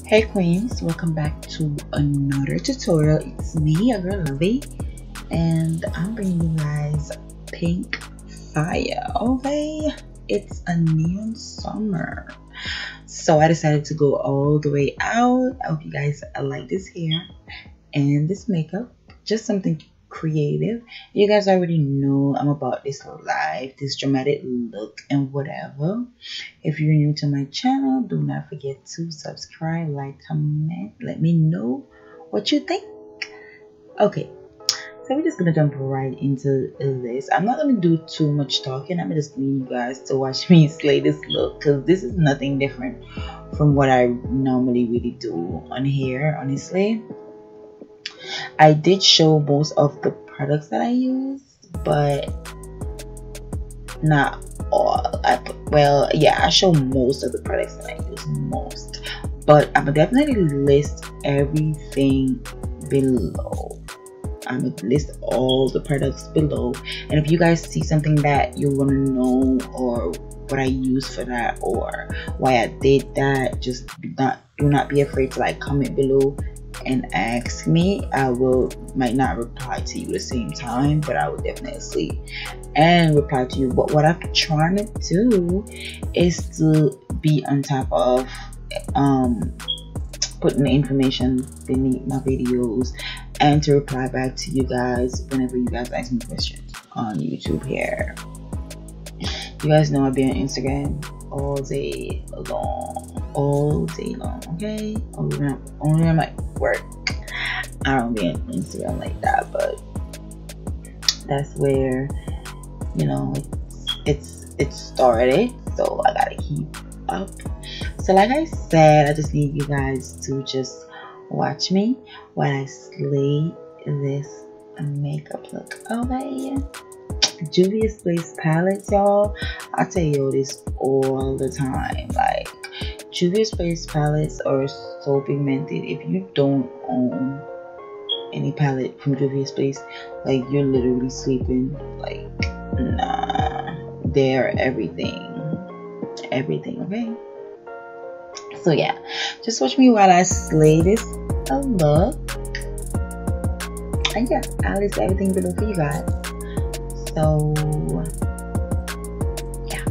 Hey queens, welcome back to another tutorial. It's me, your girl Lovii, and I'm bringing you guys Pink Fire. Okay, it's a neon summer, so I decided to go all the way out. I hope you guys like this hair and this makeup, just something creative. You guys already know I'm about this life, this dramatic look and whatever. If you're new to my channel, do not forget to subscribe, like, comment, let me know what you think. Okay, so we're just gonna jump right into this. I'm not gonna do too much talking. I'm just need you guys to watch me slay this look, because this is nothing different from what I normally really do on hair. Honestly, I did show most of the products that I use, but not all. I show most of the products that I use most, but I'm gonna definitely list everything below. I'm gonna list all the products below, and if you guys see something that you want to know, or what I use for that, or why I did that, just do not be afraid to like comment below and ask me. I might not reply to you at the same time, but I will definitely see and reply to you. But what I'm trying to do is to be on top of putting the information beneath my videos, and to reply back to you guys whenever you guys ask me questions on YouTube here. You guys know I've been on Instagram all day long, okay? Only when I'm at work, I don't be on Instagram like that, but that's where, you know, it started, so I gotta keep up. So like I said, I just need you guys to just watch me while I slay this makeup look. Okay, Juvia's Place palette, y'all. I tell you this all the time, like Juvia's Place palettes are so pigmented. If you don't own any palette from Juvia's Place, like, you're literally sleeping. Like, nah, they're everything, okay? So yeah, just watch me while I slay this look, and yeah, I'll list everything below for you guys. So yeah.